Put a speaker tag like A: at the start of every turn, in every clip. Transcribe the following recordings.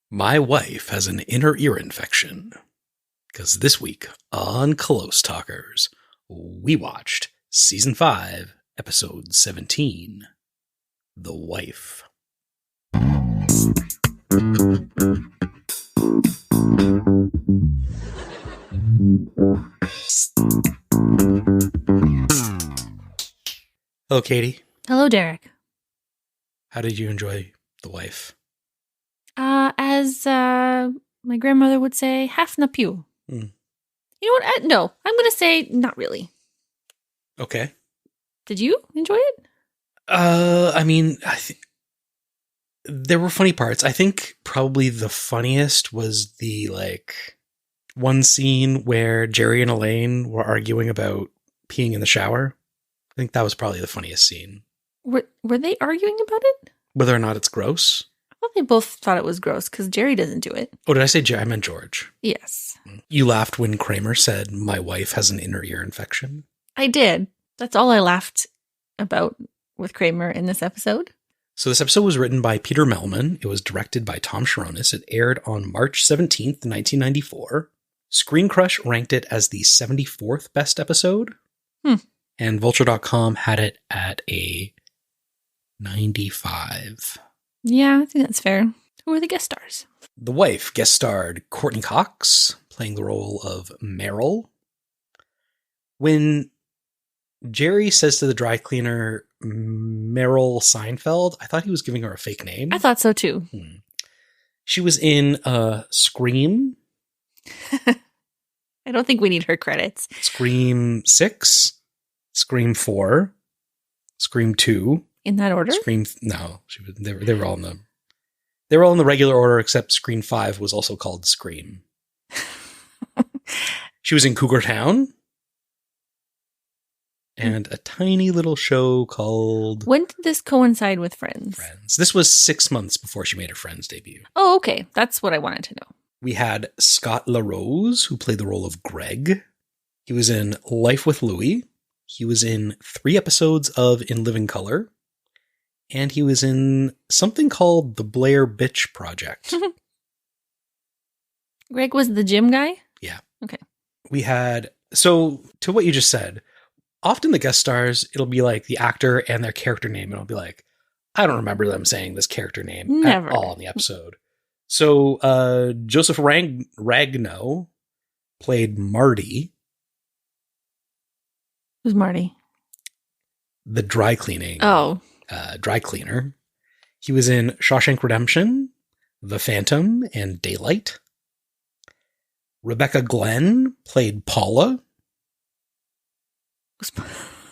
A: My wife has an inner ear infection. Because this week on Close Talkers, we watched Season 5, Episode 17, The Wife. Hello, Katie.
B: Hello, Derek.
A: How did you enjoy The Wife?
B: As my grandmother would say, half na pew.
A: Hmm.
B: You know what? No, I'm going to say not really.
A: Okay.
B: Did you enjoy it?
A: There were funny parts. I think probably the funniest was the, one scene where Jerry and Elaine were arguing about peeing in the shower. I think that was probably the funniest scene.
B: Were they arguing about it?
A: Whether or not it's gross.
B: I thought they both thought it was gross because Jerry doesn't do it.
A: Oh, did I say Jerry? I meant George.
B: Yes.
A: You laughed when Kramer said, "My wife has an inner ear infection."
B: I did. That's all I laughed about with Kramer in this episode.
A: So this episode was written by Peter Melman. It was directed by Tom Sharonis. It aired on March 17th, 1994. Screen Crush ranked it as the 74th best episode. And Vulture.com had it at a 95.
B: Yeah, I think that's fair. Who were the guest stars?
A: The Wife guest starred Courtney Cox, playing the role of Meryl. When Jerry says to the dry cleaner, Meryl Seinfeld, I thought he was giving her a fake name.
B: I thought so too.
A: She was in Scream.
B: I don't think we need her credits.
A: Scream 6. Scream 4. Scream 2.
B: In that order?
A: No. They were all in the regular order, except Scream 5 was also called Scream. She was in Cougar Town. And a tiny little show called...
B: When did this coincide with Friends?
A: This was 6 months before she made her Friends debut.
B: Oh, okay. That's what I wanted to know.
A: We had Scott LaRose, who played the role of Greg. He was in Life with Louie. He was in 3 episodes of In Living Color. And he was in something called The Blair Bitch Project.
B: Greg was the gym guy?
A: Yeah.
B: Okay.
A: We had... So, to what you just said... Often the guest stars, it'll be like the actor and their character name. And it'll be like, I don't remember them saying this character name
B: Never.
A: At all in the episode. So Joseph Ragno played Marty.
B: Who's Marty?
A: The dry cleaning. Dry cleaner. He was in Shawshank Redemption, The Phantom, and Daylight. Rebecca Glenn played Paula.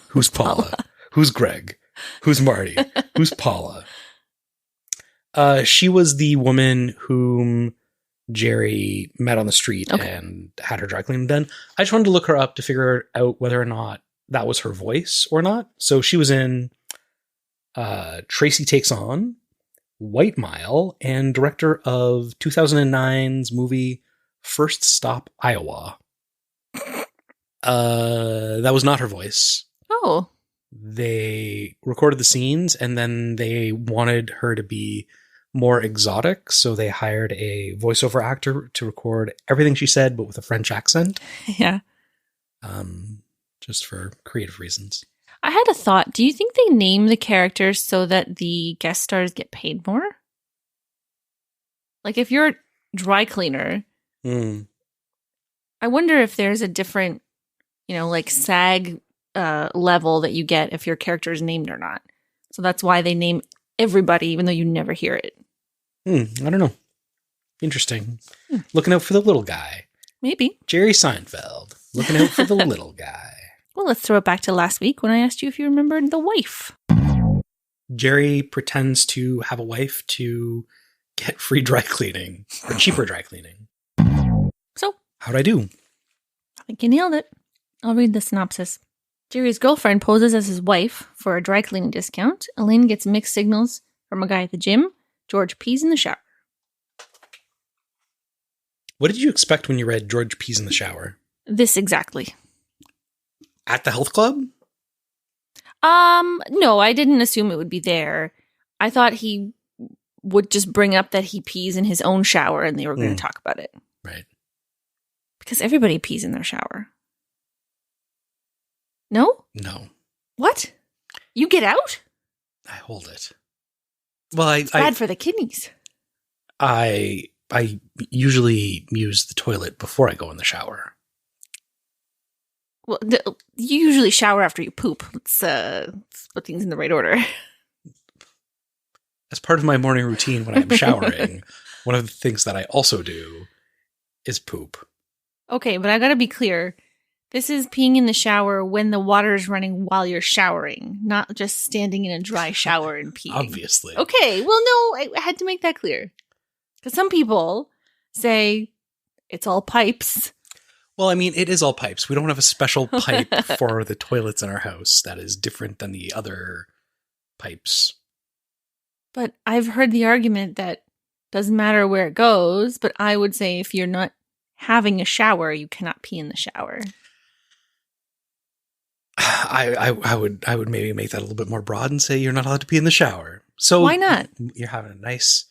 A: Who's Paula? Who's Greg? Who's Marty? Who's Paula? She was the woman whom Jerry met on the street and had her dry cleaning done. I just wanted to look her up to figure out whether or not that was her voice or not. So she was in Tracy Takes On, White Mile, and director of 2009's movie First Stop, Iowa. That was not her voice.
B: Oh.
A: They recorded the scenes and then they wanted her to be more exotic. So they hired a voiceover actor to record everything she said, but with a French accent.
B: Yeah.
A: Just for creative reasons.
B: I had a thought. Do you think they name the characters so that the guest stars get paid more? Like if you're a dry cleaner, I wonder if there's a different SAG level that you get if your character is named or not. So that's why they name everybody, even though you never hear it.
A: I don't know. Interesting. Looking out for the little guy.
B: Maybe.
A: Jerry Seinfeld. Looking out for the little guy.
B: Well, let's throw it back to last week when I asked you if you remembered The Wife.
A: Jerry pretends to have a wife to get free dry cleaning, or cheaper dry cleaning.
B: So?
A: How'd I do?
B: I think you nailed it. I'll read the synopsis. Jerry's girlfriend poses as his wife for a dry cleaning discount. Elaine gets mixed signals from a guy at the gym. George pees in the shower.
A: What did you expect when you read George pees in the shower?
B: This exactly.
A: At the health club?
B: No, I didn't assume it would be there. I thought he would just bring up that he pees in his own shower and they were going to talk about it.
A: Right.
B: Because everybody pees in their shower. No?
A: No.
B: What? You get out?
A: I hold it. Well,
B: It's bad for the kidneys.
A: I usually use the toilet before I go in the shower.
B: Well, you usually shower after you poop. Let's put things in the right order.
A: As part of my morning routine when I'm showering, one of the things that I also do is poop.
B: Okay, but I gotta be clear. This is peeing in the shower when the water is running while you're showering, not just standing in a dry shower and peeing.
A: Obviously.
B: Okay, well, no, I had to make that clear. Because some people say it's all pipes.
A: Well, I mean, it is all pipes. We don't have a special pipe for the toilets in our house that is different than the other pipes.
B: But I've heard the argument that doesn't matter where it goes, but I would say if you're not having a shower, you cannot pee in the shower.
A: I would maybe make that a little bit more broad and say you're not allowed to pee in the shower. So
B: why not?
A: You're having a nice,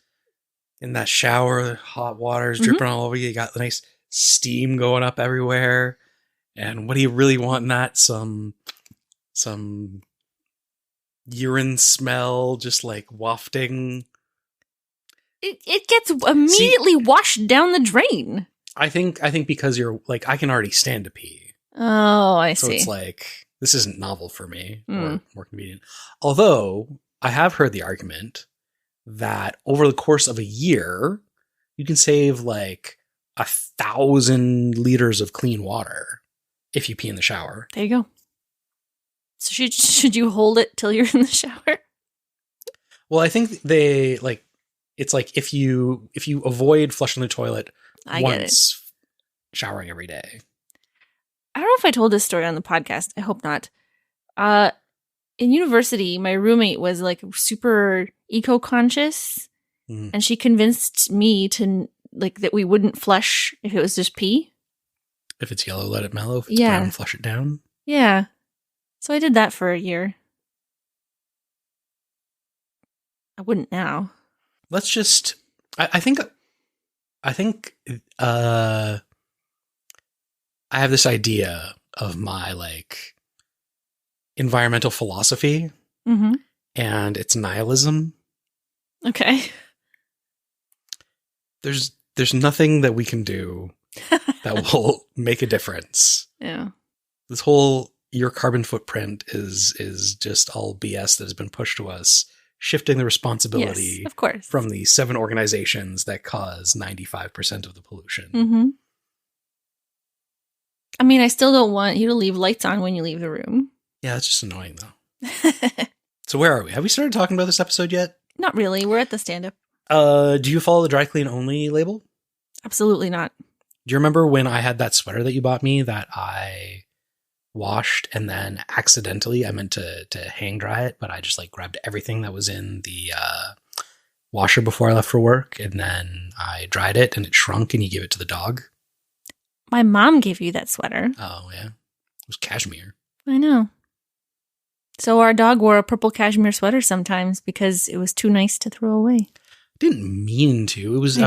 A: in that shower, hot water's dripping all over you. You got the nice steam going up everywhere. And what do you really want in that? Some urine smell just like wafting.
B: It gets immediately washed down the drain.
A: I think because you're like, I can already stand to pee.
B: Oh, I see.
A: So it's like, this isn't novel for me or more convenient. Although I have heard the argument that over the course of a year, you can save like 1,000 liters of clean water if you pee in the shower.
B: There you go. So should you hold it till you're in the shower?
A: Well, I think they like, it's like if you avoid flushing the toilet once, showering every day.
B: I don't know if I told this story on the podcast. I hope not. In university, my roommate was like super eco-conscious, and she convinced me to like that we wouldn't flush if it was just pee.
A: If it's yellow, let it mellow. If it's brown, flush it down.
B: Yeah. So I did that for a year. I wouldn't now.
A: Let's just. I think. I have this idea of my like environmental philosophy, and it's nihilism.
B: Okay.
A: There's nothing that we can do that will make a difference.
B: Yeah.
A: This whole your carbon footprint is just all BS that has been pushed to us, shifting the responsibility
B: of course.
A: from the 7 organizations that cause 95% of the pollution.
B: Mm-hmm. I mean, I still don't want you to leave lights on when you leave the room.
A: Yeah, that's just annoying, though. So where are we? Have we started talking about this episode yet?
B: Not really. We're at the stand-up.
A: Do you follow the dry clean only label?
B: Absolutely not.
A: Do you remember when I had that sweater that you bought me that I washed and then accidentally I meant to hang dry it, but I just like grabbed everything that was in the washer before I left for work, and then I dried it and it shrunk and you gave it to the dog?
B: My mom gave you that sweater.
A: Oh, yeah. It was cashmere.
B: I know. So our dog wore a purple cashmere sweater sometimes because it was too nice to throw away.
A: I didn't mean to. It was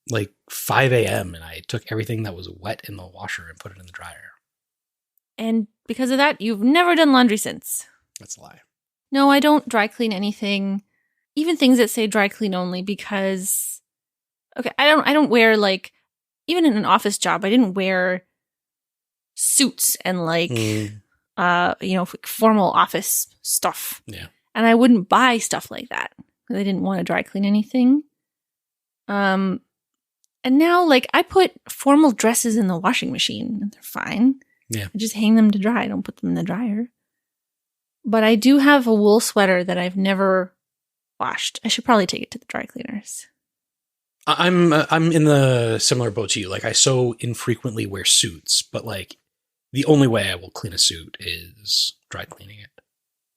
A: like 5 a.m. and I took everything that was wet in the washer and put it in the dryer.
B: And because of that, you've never done laundry since.
A: That's a lie.
B: No, I don't dry clean anything, even things that say dry clean only, because I don't wear like, even in an office job, I didn't wear suits and like formal office stuff.
A: Yeah.
B: And I wouldn't buy stuff like that because I didn't want to dry clean anything. And now like I put formal dresses in the washing machine and they're fine.
A: Yeah.
B: I just hang them to dry. I don't put them in the dryer. But I do have a wool sweater that I've never washed. I should probably take it to the dry cleaners.
A: I'm in the similar boat to you. Like I so infrequently wear suits, but like the only way I will clean a suit is dry cleaning it.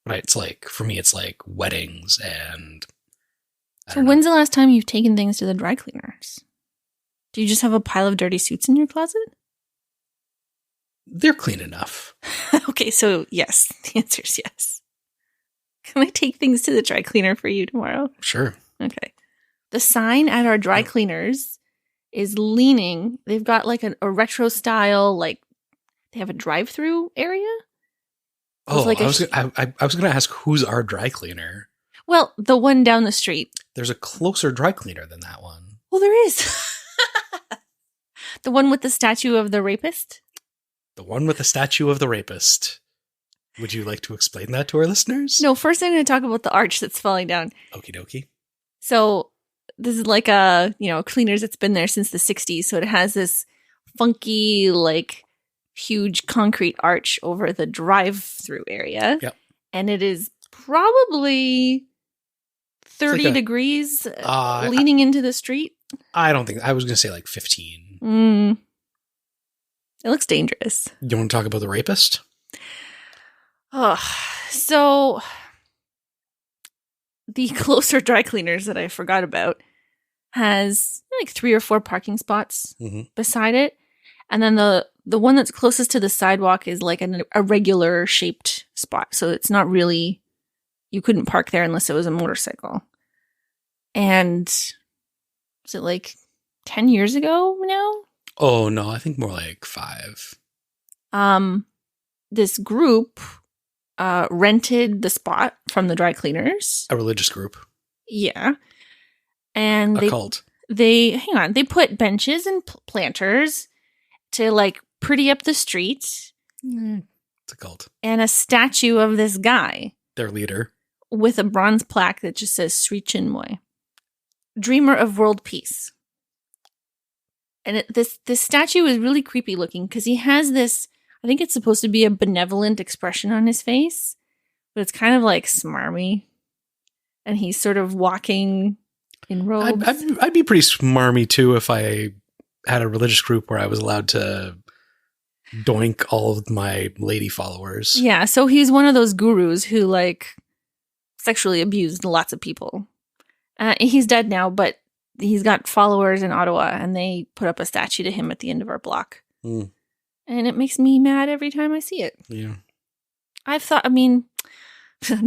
A: Right? It's like, for me, it's like weddings and.
B: So when's the last time you've taken things to the dry cleaners? Do you just have a pile of dirty suits in your closet?
A: They're clean enough.
B: Okay, so yes. The answer is yes. Can I take things to the dry cleaner for you tomorrow?
A: Sure.
B: Okay. The sign at our dry cleaners is leaning. They've got like a retro style, like they have a drive-through area.
A: Oh, like I was going to ask, who's our dry cleaner?
B: Well, the one down the street.
A: There's a closer dry cleaner than that one.
B: Well, there is. The one with the statue of the rapist?
A: The one with the statue of the rapist. Would you like to explain that to our listeners?
B: No, first I'm going to talk about the arch that's falling down.
A: Okie dokie.
B: So this is like a, cleaners that's been there since the 60s. So it has this funky, like, huge concrete arch over the drive-through area.
A: Yep.
B: And it is probably 30 degrees leaning into the street.
A: I don't think, I was going to say like 15.
B: It looks dangerous.
A: You want to talk about the rapist?
B: Oh, so the closer dry cleaners that I forgot about has like 3 or 4 parking spots beside it. And then the one that's closest to the sidewalk is like a regular shaped spot. So it's not really, you couldn't park there unless it was a motorcycle. And was it like 10 years ago now?
A: Oh, no, I think more like 5.
B: This group rented the spot from the dry cleaners.
A: A religious group.
B: Yeah. And
A: a cult.
B: They put benches and planters to like pretty up the street.
A: It's a cult.
B: And a statue of this guy.
A: Their leader. With
B: a bronze plaque that just says Sri Chinmoy. Dreamer of world peace. And this statue is really creepy looking because he has this, I think it's supposed to be a benevolent expression on his face, but it's kind of like smarmy. And he's sort of walking in robes.
A: I'd be pretty smarmy too if I had a religious group where I was allowed to doink all of my lady followers.
B: Yeah, so he's one of those gurus who like sexually abused lots of people. He's dead now, but he's got followers in Ottawa, and they put up a statue to him at the end of our block. And it makes me mad every time I see it.
A: Yeah.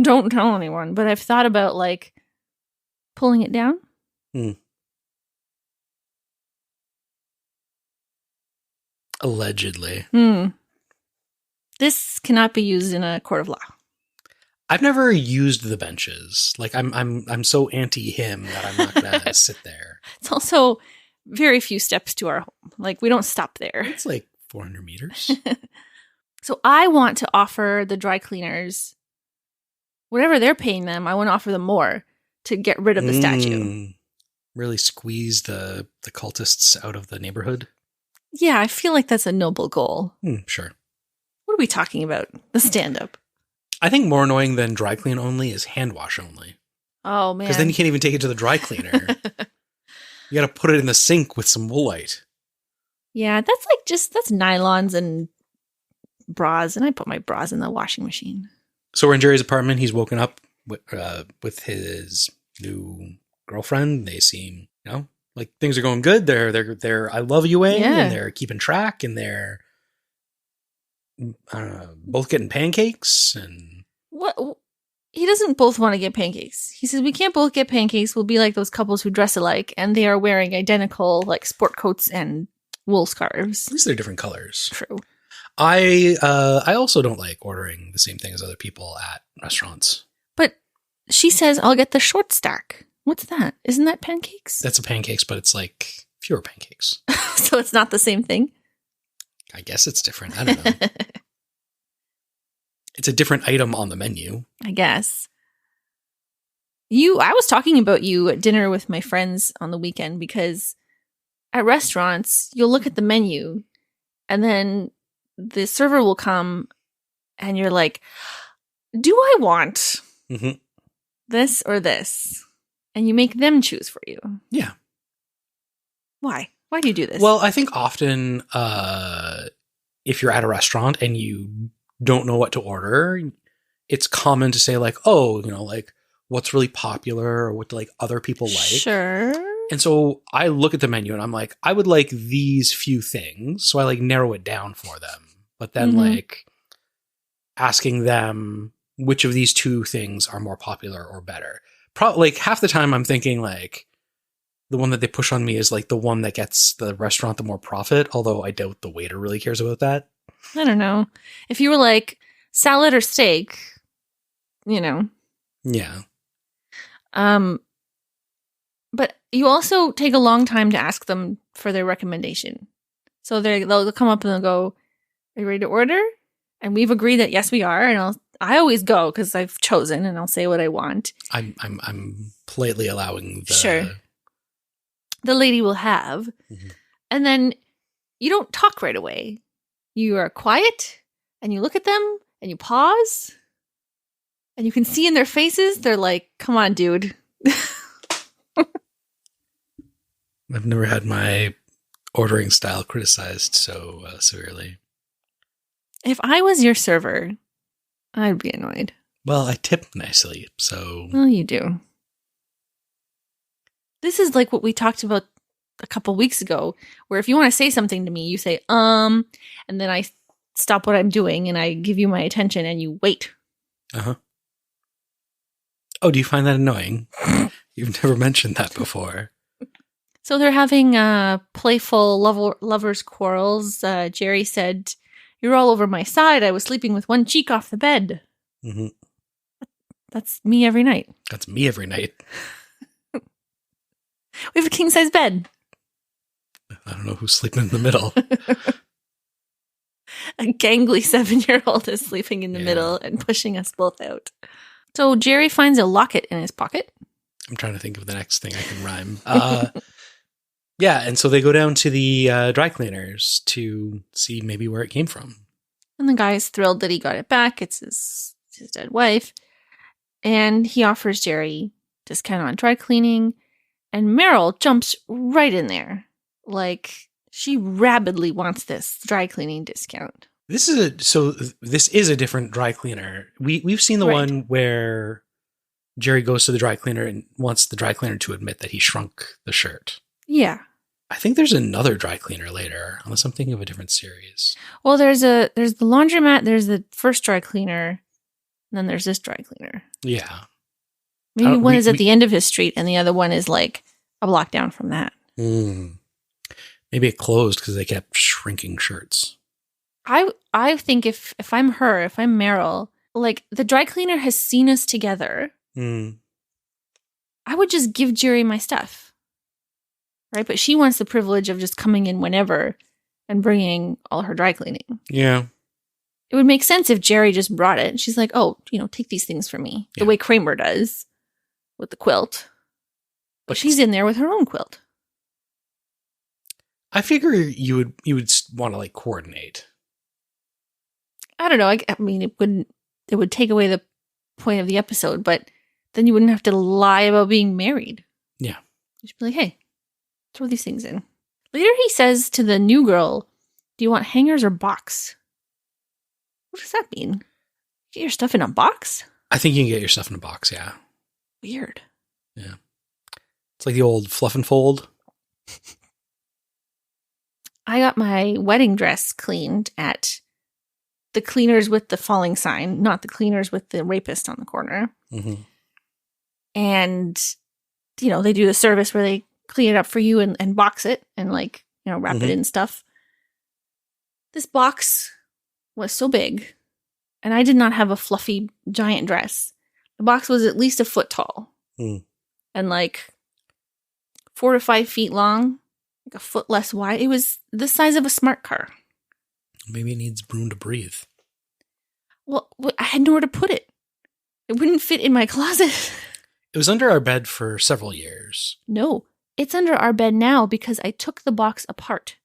B: Don't tell anyone, but I've thought about like pulling it down.
A: Allegedly.
B: This cannot be used in a court of law.
A: I've never used the benches. Like I'm so anti him that I'm not gonna sit there.
B: It's also very few steps to our home. Like we don't stop there.
A: It's like 400 meters.
B: So I want to offer the dry cleaners whatever they're paying them. I want to offer them more to get rid of the statue.
A: Really squeeze the cultists out of the neighborhood.
B: Yeah, I feel like that's a noble goal.
A: Sure.
B: What are we talking about? The stand-up.
A: I think more annoying than dry clean only is hand wash only.
B: Oh, man.
A: Because then you can't even take it to the dry cleaner. You got to put it in the sink with some woolite. Yeah,
B: that's nylons and bras, and I put my bras in the washing machine.
A: So we're in Jerry's apartment. He's woken up with his new girlfriend. They seem, like things are going good. They're I love youing, and they're keeping track, and they're both getting pancakes. And
B: what? He doesn't both want to get pancakes. He says we can't both get pancakes. We'll be like those couples who dress alike, and they are wearing identical like sport coats and wool scarves.
A: At least they're different colors.
B: True.
A: I also don't like ordering the same thing as other people at restaurants.
B: But she says I'll get the short stack. What's that? Isn't that pancakes?
A: That's a pancakes, but it's like fewer pancakes.
B: So it's not the same thing?
A: I guess it's different. I don't know. It's a different item on the menu.
B: I guess. I was talking about you at dinner with my friends on the weekend because at restaurants, you'll look at the menu and then the server will come and you're like, do I want this or this? And you make them choose for you.
A: Yeah.
B: Why? Why do you do this?
A: Well, I think often if you're at a restaurant and you don't know what to order, it's common to say like, oh, like what's really popular or what like other people like.
B: Sure.
A: And so I look at the menu and I'm like, I would like these few things. So I like narrow it down for them. But then like asking them which of these two things are more popular or better. like half the time I'm thinking like the one that they push on me is like the one that gets the restaurant the more profit, although I doubt the waiter really cares about that.
B: I don't know. If you were like salad or steak, you know.
A: Yeah.
B: But you also take a long time to ask them for their recommendation. So they'll come up and they'll go, "Are you ready to order?" And we've agreed that yes, we are. And I always go because I've chosen, and I'll say what I want.
A: I'm politely allowing the
B: sure. The lady will have, and then you don't talk right away. You are quiet, and you look at them, and you pause, and you can see in their faces they're like, "Come on, dude."
A: I've never had my ordering style criticized so severely.
B: If I was your server, I'd be annoyed.
A: Well, I tip nicely, so...
B: Well, you do. This is like what we talked about a couple weeks ago, where if you want to say something to me, you say, and then I stop what I'm doing and I give you my attention and you wait.
A: Uh-huh. Oh, do you find that annoying? You've never mentioned that before.
B: So they're having playful lovers' quarrels. Jerry said, "You're all over my side. I was sleeping with one cheek off the bed."
A: Mm-hmm.
B: That's me every night.
A: That's me every night.
B: We have a king-size bed.
A: I don't know who's sleeping in the middle.
B: A gangly 7-year-old is sleeping in the middle and pushing us both out. So Jerry finds a locket in his pocket.
A: I'm trying to think of the next thing I can rhyme. Yeah, and so they go down to the dry cleaners to see maybe where it came from.
B: And the guy's thrilled that he got it back. It's his dead wife. And he offers Jerry discount on dry cleaning. And Meryl jumps right in there. Like, she rabidly wants this dry cleaning discount.
A: This is a different dry cleaner. We've seen the one where Jerry goes to the dry cleaner and wants the dry cleaner to admit that he shrunk the shirt.
B: Yeah.
A: I think there's another dry cleaner later, unless I'm thinking of a different series.
B: Well, there's the laundromat, there's the first dry cleaner, and then there's this dry cleaner.
A: Yeah.
B: Maybe one is at the end of his street, and the other one is like a block down from that.
A: Maybe it closed because they kept shrinking shirts.
B: I think if I'm her, if I'm Meryl, like the dry cleaner has seen us together, I would just give Jerry my stuff. Right? But she wants the privilege of just coming in whenever and bringing all her dry cleaning.
A: Yeah.
B: It would make sense if Jerry just brought it. She's like, "Oh, take these things for me." The way Kramer does with the quilt. But she's in there with her own quilt.
A: I figure you would want to like coordinate.
B: I don't know. I mean, it would take away the point of the episode, but then you wouldn't have to lie about being married.
A: Yeah.
B: You'd be like, "Hey, throw these things in." Later, he says to the new girl, "Do you want hangers or box?" What does that mean? Get your stuff in a box?
A: I think you can get your stuff in a box, yeah.
B: Weird.
A: Yeah. It's like the old fluff and fold.
B: I got my wedding dress cleaned at the cleaners with the falling sign, not the cleaners with the rapist on the corner.
A: Mm-hmm.
B: And, they do the service where they clean it up for you and box it and wrap it in stuff. This box was so big and I did not have a fluffy giant dress. The box was at least a foot tall and 4 to 5 feet long, like a foot less wide. It was the size of a smart car.
A: Maybe it needs room to breathe.
B: Well, I had nowhere to put it. It wouldn't fit in my closet.
A: It was under our bed for several years.
B: No, it's under our bed now because I took the box apart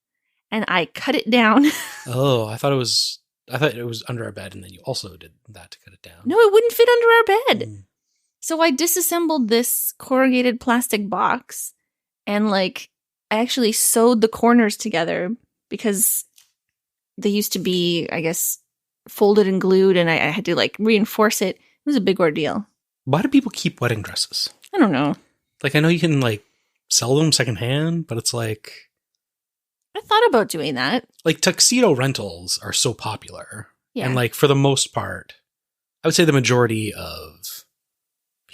B: and I cut it down.
A: Oh, I thought it was under our bed and then you also did that to cut it down.
B: No, it wouldn't fit under our bed. So I disassembled this corrugated plastic box and I actually sewed the corners together because they used to be, I guess, folded and glued and I had to reinforce it. It was a big ordeal.
A: Why do people keep wedding dresses?
B: I don't know.
A: I know you can sell them secondhand, but it's
B: I thought about doing that.
A: Tuxedo rentals are so popular.
B: Yeah.
A: And for the most part, I would say the majority of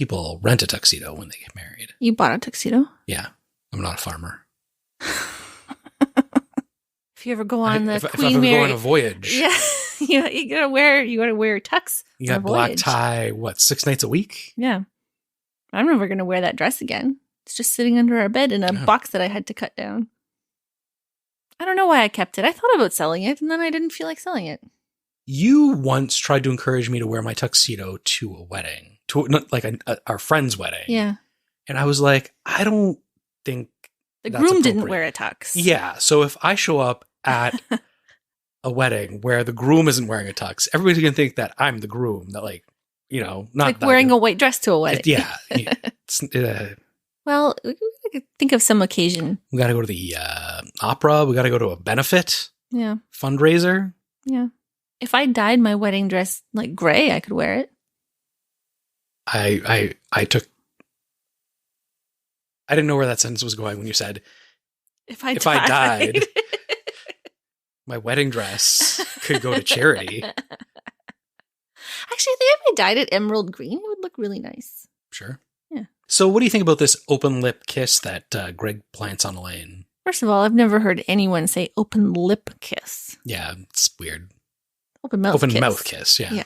A: People rent a tuxedo when they get married.
B: You bought a tuxedo?
A: Yeah. I'm not a farmer.
B: If you ever go on
A: if
B: Queen
A: I ever
B: Mary,
A: go on a voyage.
B: yeah, you gotta wear a tux.
A: You got black tie, 6 nights a week?
B: Yeah. I'm never gonna wear that dress again. It's just sitting under our bed in a box that I had to cut down. I don't know why I kept it. I thought about selling it, and then I didn't feel like selling it.
A: You once tried to encourage me to wear my tuxedo to a wedding, our friend's wedding.
B: Yeah.
A: And I was like, I don't think
B: the groom didn't wear a tux.
A: Yeah. So if I show up at a wedding where the groom isn't wearing a tux, everybody's going to think that I'm the groom, that not
B: like wearing a white dress to a wedding.
A: Yeah.
B: Well, we could think of some occasion.
A: We got to go to the opera. We got to go to a benefit.
B: Yeah.
A: Fundraiser.
B: Yeah. If I dyed my wedding dress like gray, I could wear it.
A: I didn't know where that sentence was going when you said, if I died, my wedding dress could go to charity.
B: Actually, I think if I dyed it emerald green, it would look really nice.
A: Sure.
B: Yeah.
A: So what do you think about this open lip kiss that Greg plants on Elaine?
B: First of all, I've never heard anyone say open lip kiss.
A: Yeah, it's weird.
B: Open mouth
A: kiss, yeah.
B: Yeah.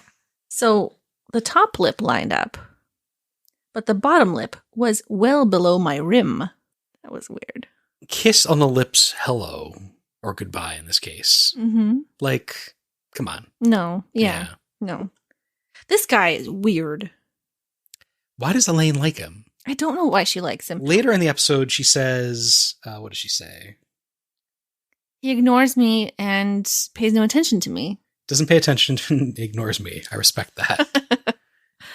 B: So the top lip lined up, but the bottom lip was well below my rim. That was weird.
A: Kiss on the lips, hello, or goodbye in this case.
B: Mm-hmm.
A: Like, come on.
B: No. Yeah. No. This guy is weird.
A: Why does Elaine like him?
B: I don't know why she likes him.
A: Later in the episode, she says, what does she say?
B: He ignores me and pays no attention to me.
A: Doesn't pay attention and ignores me. I respect that.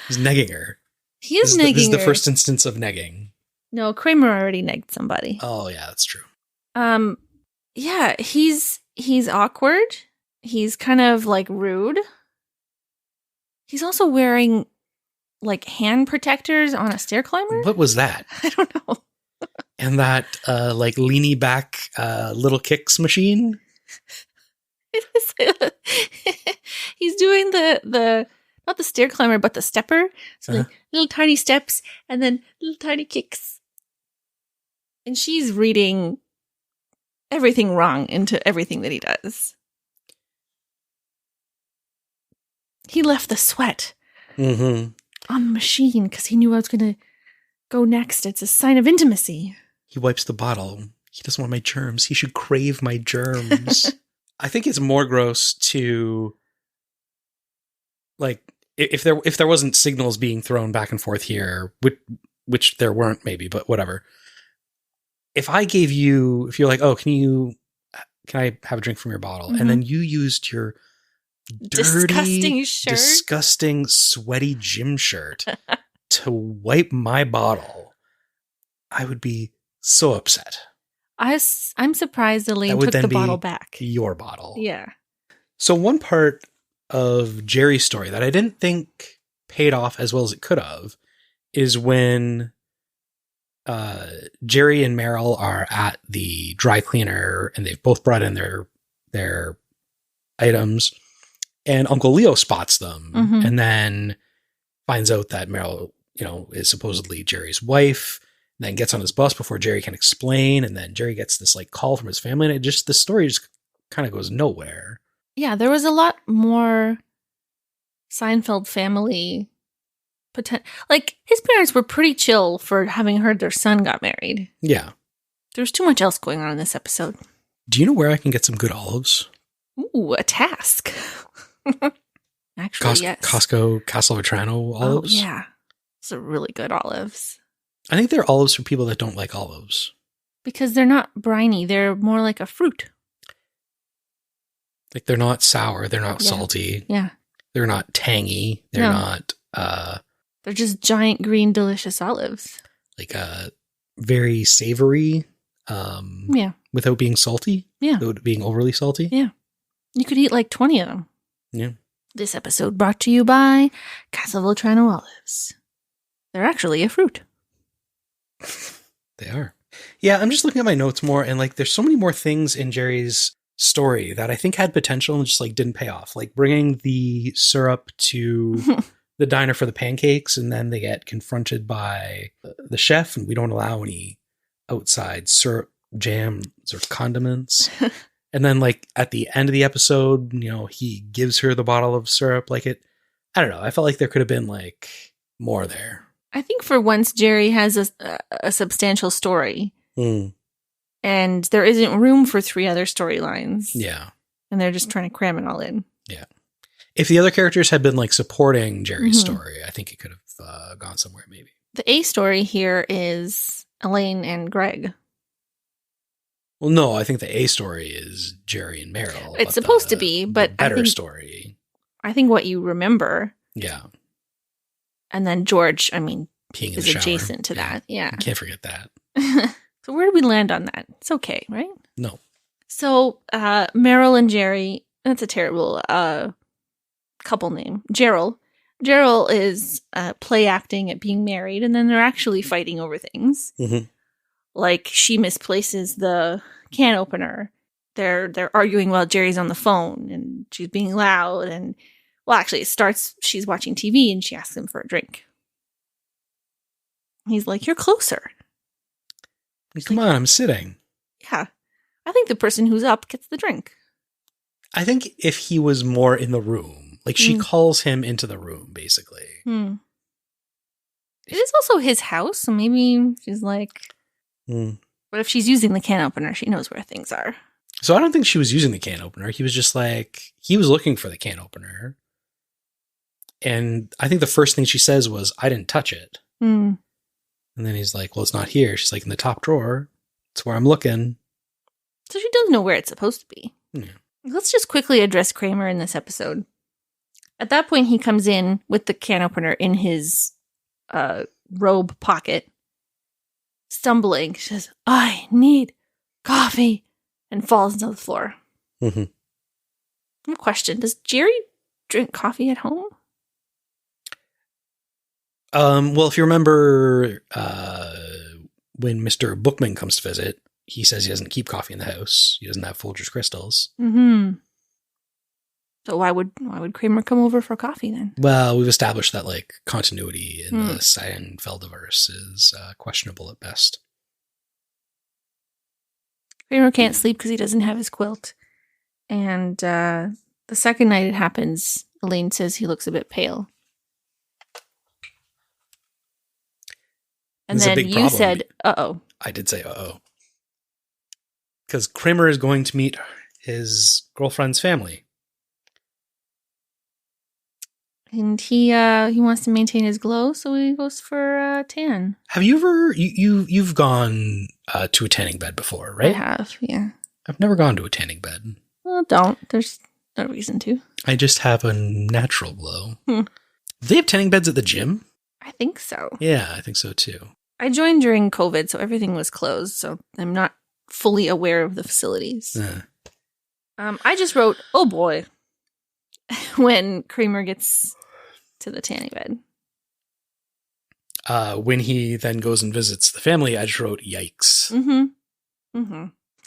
A: He's negging her.
B: He is negging her.
A: This is the first instance of negging.
B: No, Kramer already negged somebody.
A: Oh, yeah, that's true.
B: Yeah, he's awkward. He's kind of like rude. He's also wearing like hand protectors on a stair climber.
A: What was that?
B: I don't know.
A: And that like leany back little kicks machine.
B: He's doing the not the stair climber but the stepper. So like little tiny steps and then little tiny kicks. And she's reading everything wrong into everything that he does. He left the sweat on the machine because he knew I was going to go next. It's a sign of intimacy.
A: He wipes the bottle. He doesn't want my germs. He should crave my germs. I think it's more gross to, like, if there wasn't signals being thrown back and forth here, which there weren't maybe, but whatever. If you're like, oh, can I have a drink from your bottle? And then you used your dirty, disgusting, sweaty gym shirt to wipe my bottle, I would be so upset.
B: I'm surprised Elaine took the bottle back.
A: Your bottle.
B: Yeah. So
A: one part of Jerry's story that I didn't think paid off as well as it could have is when Jerry and Meryl are at the dry cleaner and they've both brought in their items, and Uncle Leo spots them and then finds out that Meryl, is supposedly Jerry's wife, and then gets on his bus before Jerry can explain. And then Jerry gets this like call from his family, and the story just kind of goes nowhere.
B: Yeah. There was a lot more Seinfeld family like his parents were pretty chill for having heard their son got married.
A: Yeah.
B: There's too much else going on in this episode.
A: Do you know where I can get some good olives?
B: Ooh, a task. Actually, yes.
A: Costco Castelvetrano olives?
B: Oh, yeah. Those are really good olives.
A: I think they're olives for people that don't like olives.
B: Because they're not briny. They're more like a fruit.
A: Like they're not sour. They're not salty.
B: Yeah.
A: They're not tangy. They're not...
B: they're just giant green delicious olives.
A: Like very savory. Without being salty.
B: Yeah.
A: Without being overly salty.
B: Yeah. You could eat like 20 of them.
A: Yeah.
B: This episode brought to you by Castelvetrano olives. They're actually a fruit.
A: They are. Yeah, I'm just looking at my notes more, and like there's so many more things in Jerry's story that I think had potential and just like didn't pay off. Like bringing the syrup to the diner for the pancakes, and then they get confronted by the chef, and we don't allow any outside syrup, jams, or condiments. And then, like, at the end of the episode, you know, he gives her the bottle of syrup. Like, I don't know. I felt like there could have been, like, more there.
B: I think for once, Jerry has a substantial story. And there isn't room for 3 other storylines.
A: Yeah.
B: And they're just trying to cram it all in.
A: Yeah. If the other characters had been, like, supporting Jerry's story, I think it could have gone somewhere, maybe.
B: The A story here is Elaine and Greg.
A: Well, no, I think the A story is Jerry and Meryl.
B: It's supposed to be, but
A: the better story.
B: I think what you remember.
A: Yeah.
B: And then George, I mean,
A: peeing in
B: is
A: the shower.
B: Adjacent to that. Yeah.
A: Can't forget that.
B: So where do we land on that? It's okay, right?
A: No.
B: So Meryl and Jerry, that's a terrible couple name. Gerald is play acting at being married, and then they're actually fighting over things. Like she misplaces the can opener. They're arguing while Jerry's on the phone, and she's being loud. And well, actually, it starts. She's watching TV, and she asks him for a drink. He's like, "You're closer."
A: Come on, I'm sitting.
B: Yeah, I think the person who's up gets the drink.
A: I think if he was more in the room, like she calls him into the room, basically.
B: It is also his house, so maybe she's like. But if she's using the can opener, she knows where things are.
A: So I don't think she was using the can opener. He was just like, he was looking for the can opener. And I think the first thing she says was, I didn't touch it. And then he's like, well, it's not here. She's like, in the top drawer. It's where I'm looking.
B: So she does know where it's supposed to be.
A: Yeah.
B: Let's just quickly address Kramer in this episode. At that point, he comes in with the can opener in his robe pocket. Stumbling, she says, I need coffee, and falls into the floor. Question, does Jerry drink coffee at home?
A: Well, if you remember when Mr. Bookman comes to visit, he says he doesn't keep coffee in the house. He doesn't have Folgers crystals.
B: So why would Kramer come over for coffee then?
A: Well, we've established that like continuity in the Seinfeldiverse is questionable at best.
B: Kramer can't sleep because he doesn't have his quilt. And the second night it happens, Elaine says he looks a bit pale. And then you problem. Said, uh-oh.
A: I did say uh-oh. Because Kramer is going to meet his girlfriend's family.
B: And he wants to maintain his glow, so he goes for a tan.
A: Have you ever you've gone to a tanning bed before, right?
B: I have, yeah.
A: I've never gone to a tanning bed.
B: Well, don't. There's no reason to.
A: I just have a natural glow. Do they have tanning beds at the gym?
B: I think so.
A: Yeah, I think so too.
B: I joined during COVID, so everything was closed, so I'm not fully aware of the facilities. I just wrote, oh boy, when Kramer gets to the tanning bed.
A: When he then goes and visits the family, I just wrote, yikes.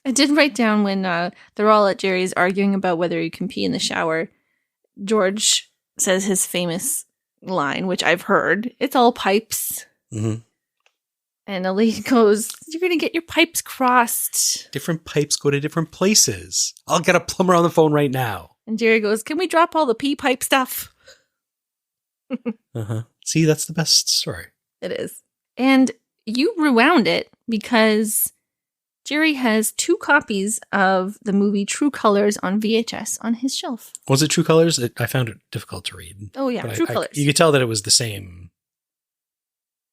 B: I did write down when they're all at Jerry's arguing about whether you can pee in the shower. George says his famous line, which I've heard, it's all pipes. And Elaine goes, you're going to get your pipes crossed.
A: Different pipes go to different places. I'll get a plumber on the phone right now.
B: And Jerry goes, can we drop all the pee pipe stuff?
A: See, that's the best story.
B: It is. And you rewound it because Jerry has 2 copies of the movie True Colors on VHS on his shelf.
A: Was it True Colors? I found it difficult to read.
B: Oh, yeah, True Colors.
A: You could tell that it was the same.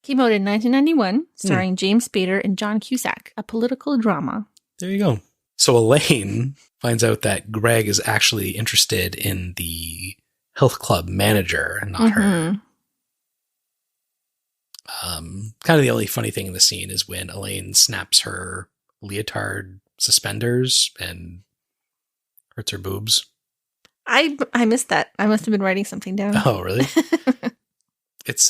B: Came out in 1991, starring James Spader and John Cusack, a political drama.
A: There you go. So Elaine finds out that Greg is actually interested in the health club manager and not her. Kind of the only funny thing in the scene is when Elaine snaps her leotard suspenders and hurts her boobs.
B: I missed that. I must have been writing something down.
A: Oh, really? It's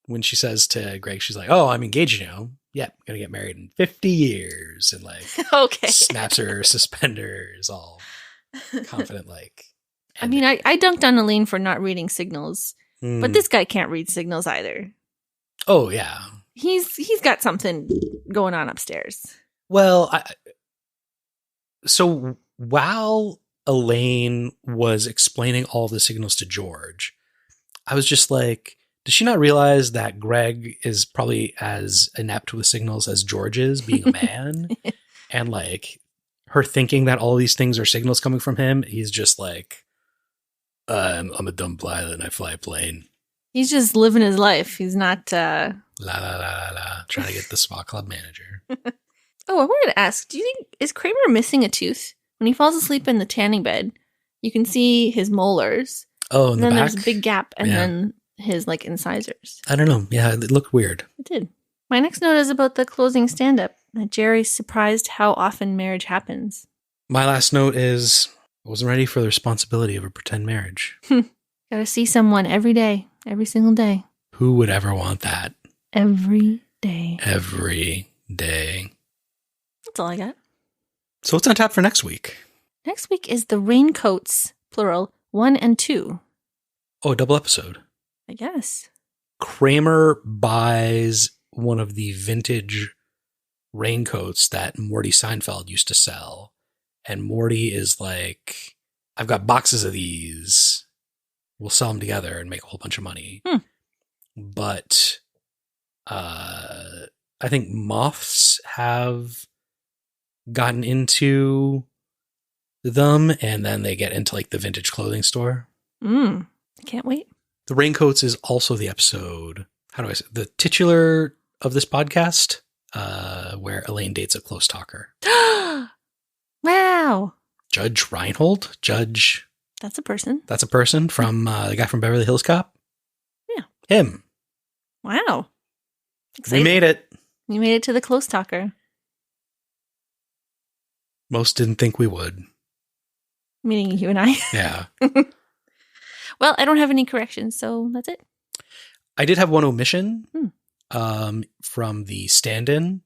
A: when she says to Greg, she's like, oh, I'm engaged now. Yeah, I'm going to get married in 50 years. And like,
B: okay.
A: Snaps her suspenders all confident like.
B: I mean, I dunked on Elaine for not reading signals. But this guy can't read signals either.
A: Oh, yeah.
B: He's got something going on upstairs.
A: Well, so while Elaine was explaining all the signals to George, I was just like, does she not realize that Greg is probably as inept with signals as George is, being a man? And like her thinking that all these things are signals coming from him, he's just like, I'm a dumb pilot and I fly a plane.
B: He's just living his life. He's not... La,
A: la, la, la, la. Trying to get the SWAT club manager.
B: Oh, I wanted to ask, do you think, is Kramer missing a tooth? When he falls asleep in the tanning bed, you can see his molars.
A: Oh,
B: and then there's a big gap, and then his, like, incisors.
A: I don't know. Yeah, it looked weird.
B: It did. My next note is about the closing stand-up, that Jerry's surprised how often marriage happens.
A: My last note is, I wasn't ready for the responsibility of a pretend marriage.
B: Gotta see someone every day, every single day.
A: Who would ever want that?
B: Every day.
A: Every day.
B: That's all I got.
A: So what's on tap for next week?
B: Next week is the Raincoats, plural, 1 and 2.
A: Oh, a double episode.
B: I guess.
A: Kramer buys one of the vintage raincoats that Morty Seinfeld used to sell. And Morty is like, I've got boxes of these. We'll sell them together and make a whole bunch of money. But I think moths have gotten into them, and then they get into like the vintage clothing store.
B: I can't wait.
A: The Raincoats is also the episode, how do I say, the titular of this podcast, where Elaine dates a close talker.
B: Wow.
A: Judge Reinhold? Judge.
B: That's a person.
A: That's a person from the guy from Beverly Hills Cop?
B: Yeah.
A: Him.
B: Wow. Exciting.
A: We made it.
B: We made it to the close talker.
A: Most didn't think we would.
B: Meaning you and I.
A: Yeah.
B: Well, I don't have any corrections, so that's it.
A: I did have one omission from the stand-in.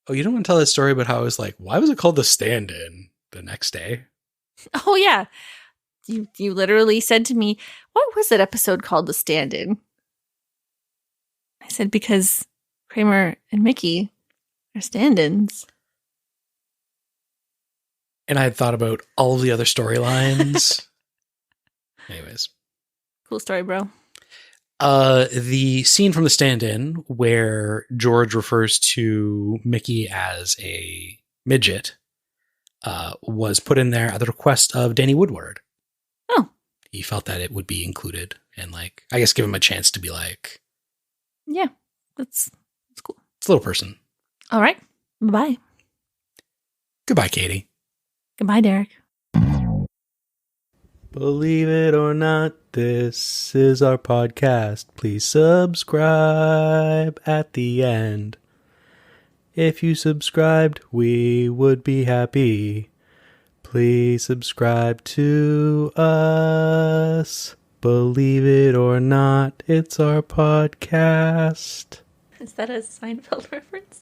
A: Oh, you don't want to tell that story about how I was like, why was it called the stand-in the next day?
B: Oh, yeah. You literally said to me, what was that episode called, The Stand-In? I said, because Kramer and Mickey are stand-ins.
A: And I had thought about all of the other storylines. Anyways.
B: Cool story, bro.
A: The scene from the stand-in where George refers to Mickey as a midget was put in there at the request of Danny Woodward.
B: Oh.
A: He felt that it would be included and like, I guess give him a chance to be like.
B: Yeah, that's cool.
A: It's a little person.
B: All right. Bye-bye.
A: Goodbye, Katie.
B: Goodbye, Derek.
A: Believe it or not, this is our podcast. Please subscribe at the end. If you subscribed, we would be happy. Please subscribe to us. Believe it or not, it's our podcast.
B: Is that a Seinfeld reference?